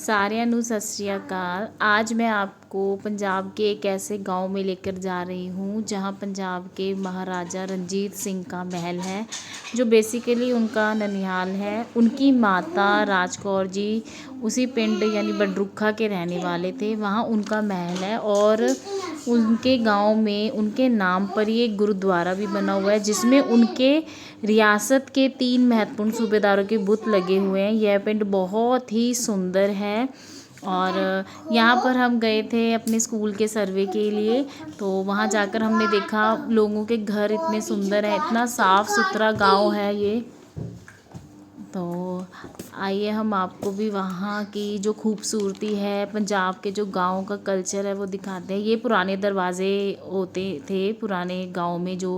साਰਿਆਂ ਨੂੰ सत श्री अकाल। आज मैं आपको पंजाब के एक ऐसे गांव में लेकर जा रही हूँ जहाँ पंजाब के महाराजा रंजीत सिंह का महल है, जो बेसिकली उनका ननिहाल है। उनकी माता राज कौर जी उसी पिंड यानी बडरुखा के रहने वाले थे। वहाँ उनका महल है और उनके गांव में उनके नाम पर ही एक गुरुद्वारा भी बना हुआ है, जिसमें उनके रियासत के 3 महत्वपूर्ण सूबेदारों के बुत लगे हुए हैं। यह पिंड बहुत ही सुंदर है और यहाँ पर हम गए थे अपने स्कूल के सर्वे के लिए। तो वहाँ जाकर हमने देखा लोगों के घर इतने सुंदर हैं, इतना साफ़ सुथरा गांव है ये। तो आइए हम आपको भी वहाँ की जो खूबसूरती है, पंजाब के जो गांव का कल्चर है वो दिखाते हैं। ये पुराने दरवाज़े होते थे पुराने गांव में, जो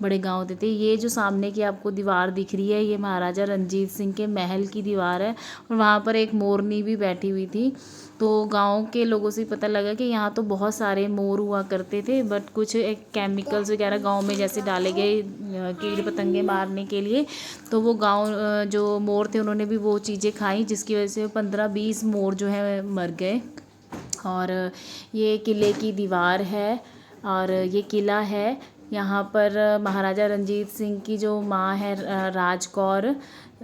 बड़े गांव होते थे। ये जो सामने की आपको दीवार दिख रही है, ये महाराजा रंजीत सिंह के महल की दीवार है और वहाँ पर एक मोरनी भी बैठी हुई थी। तो गांव के लोगों से पता लगा कि यहाँ तो बहुत सारे मोर हुआ करते थे, बट कुछ एक केमिकल्स वगैरह गांव में जैसे डाले गए कीड़े पतंगे मारने के लिए, तो वो गांव जो मोर थे उन्होंने भी वो चीज़ें खाई, जिसकी वजह से 15-20 मोर जो है मर गए। और ये किले की दीवार है और ये किला है। यहाँ पर महाराजा रंजीत सिंह की जो माँ है राज कौर,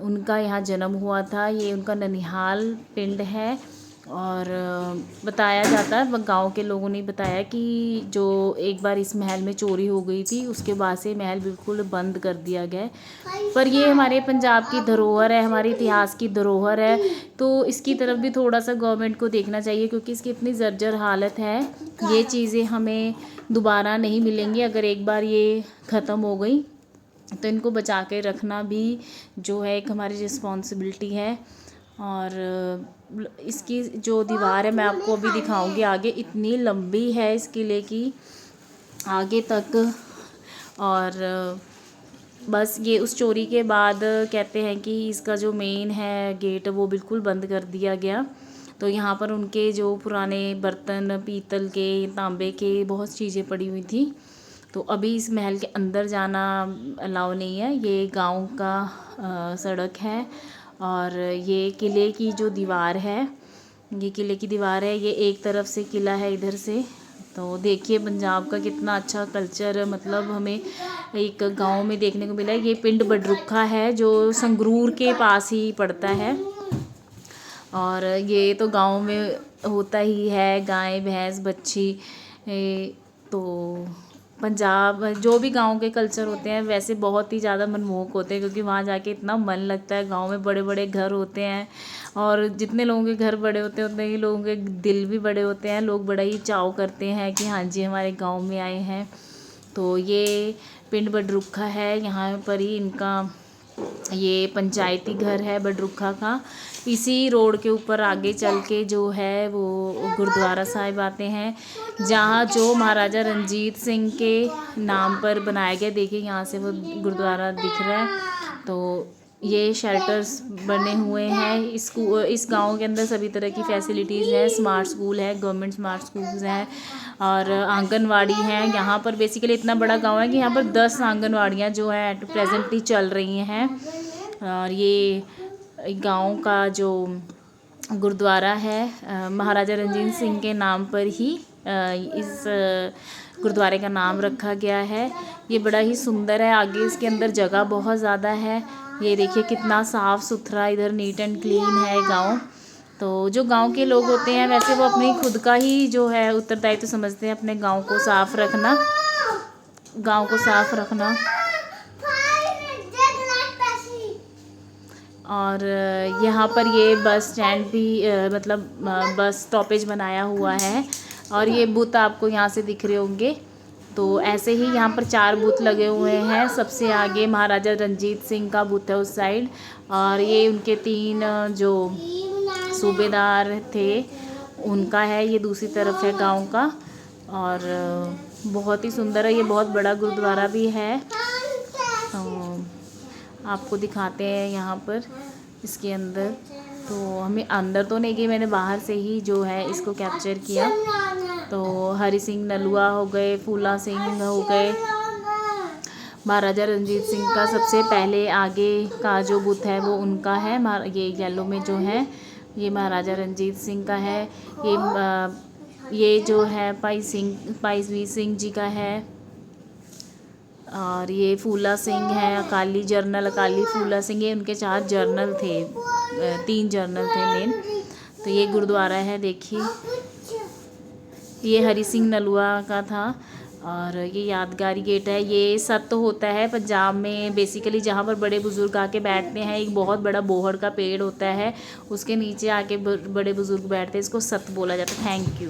उनका यहाँ जन्म हुआ था। ये उनका ननिहाल पिंड है। और बताया जाता है, गांव के लोगों ने बताया कि जो एक बार इस महल में चोरी हो गई थी, उसके बाद से महल बिल्कुल बंद कर दिया गया है। पर ये हमारे पंजाब की धरोहर है, हमारे इतिहास की धरोहर है, तो इसकी तरफ भी थोड़ा सा गवर्नमेंट को देखना चाहिए, क्योंकि इसकी इतनी जर्जर हालत है। ये चीज़ें हमें दोबारा नहीं मिलेंगी। अगर एक बार ये ख़त्म हो गई तो इनको बचा के रखना भी जो है एक हमारी रिस्पॉन्सिबिलिटी है। और इसकी जो दीवार है मैं आपको अभी दिखाऊंगी आगे, इतनी लंबी है इस किले की आगे तक। और बस ये उस चोरी के बाद कहते हैं कि इसका जो मेन है गेट वो बिल्कुल बंद कर दिया गया। तो यहाँ पर उनके जो पुराने बर्तन, पीतल के, तांबे के, बहुत चीज़ें पड़ी हुई थी। तो अभी इस महल के अंदर जाना अलाउ नहीं है। ये गांव का सड़क है और ये किले की जो दीवार है, ये किले की दीवार है। ये एक तरफ से किला है इधर से। तो देखिए पंजाब का कितना अच्छा कल्चर मतलब हमें एक गांव में देखने को मिला है। ये पिंड बडरुखा है जो संगरूर के पास ही पड़ता है। और ये तो गांव में होता ही है, गाय भैंस बच्छी। तो पंजाब जो भी गांव के कल्चर होते हैं वैसे बहुत ही ज़्यादा मनमोहक होते हैं, क्योंकि वहाँ जाके इतना मन लगता है। गांव में बड़े बड़े घर होते हैं और जितने लोगों के घर बड़े होते हैं उतने ही लोगों के दिल भी बड़े होते हैं। लोग बड़ा ही चाव करते हैं कि हाँ जी हमारे गांव में आए हैं। तो ये पिंड बडरुखा है, यहाँ पर ही इनका ये पंचायती घर है बडरुखा का। इसी रोड के ऊपर आगे चल के जो है वो गुरुद्वारा साहिब आते हैं, जहाँ जो महाराजा रंजीत सिंह के नाम पर बनाया गया। देखिए यहाँ से वो गुरुद्वारा दिख रहा है। तो ये शेल्टर्स बने हुए हैं। इस गांव के अंदर सभी तरह की फैसिलिटीज़ है। स्मार्ट स्कूल है, गवर्नमेंट स्मार्ट स्कूल्स हैं और आंगनवाड़ी हैं। यहाँ पर बेसिकली इतना बड़ा गांव है कि यहाँ पर 10 आंगनवाड़ियाँ जो है एट प्रेजेंटली चल रही हैं। और ये गांव का जो गुरुद्वारा है महाराजा रंजीत सिंह के नाम पर ही इस गुरुद्वारे का नाम रखा गया है। ये बड़ा ही सुंदर है। आगे इसके अंदर जगह बहुत ज़्यादा है। ये देखिए कितना साफ़ सुथरा, इधर नीट एंड क्लीन है गांव। तो जो गांव के लोग होते हैं वैसे वो अपनी खुद का ही जो है उत्तरदायित्व समझते हैं अपने गांव को साफ़ रखना, गांव को साफ़ रखना। और यहाँ पर ये बस स्टैंड भी मतलब बस स्टॉपेज बनाया हुआ है। और ये बूथ आपको यहाँ से दिख रहे होंगे। तो ऐसे ही यहाँ पर 4 बूथ लगे हुए हैं। सबसे आगे महाराजा रंजीत सिंह का बूथ है उस साइड, और ये उनके 3 जो सूबेदार थे उनका है, ये दूसरी तरफ है गांव का। और बहुत ही सुंदर है, ये बहुत बड़ा गुरुद्वारा भी है। आपको दिखाते हैं यहाँ पर इसके अंदर। तो हमें अंदर तो नहीं गई, मैंने बाहर से ही जो है इसको कैप्चर किया। तो हरि सिंह नलुआ हो गए, फूला सिंह हो गए, महाराजा रंजीत सिंह का सबसे पहले आगे का जो बुत है वो उनका है। ये येलो में जो है ये महाराजा रंजीत सिंह का है। ये जो है भाई वीर सिंह जी का है। और ये फूला सिंह है, अकाली जर्नल अकाली फूला सिंह। ये उनके 4 जर्नल थे, 3 जर्नल थे मेन। तो ये गुरुद्वारा है, देखिए ये हरि सिंह नलुआ का था। और ये यादगारी गेट है। ये सत्य होता है पंजाब में बेसिकली, जहाँ पर बड़े बुज़ुर्ग आके बैठते हैं। एक बहुत बड़ा बोहड़ का पेड़ होता है, उसके नीचे आके बड़े बुज़ुर्ग बैठते हैं। इसको सत्य बोला जाता है। Thank you.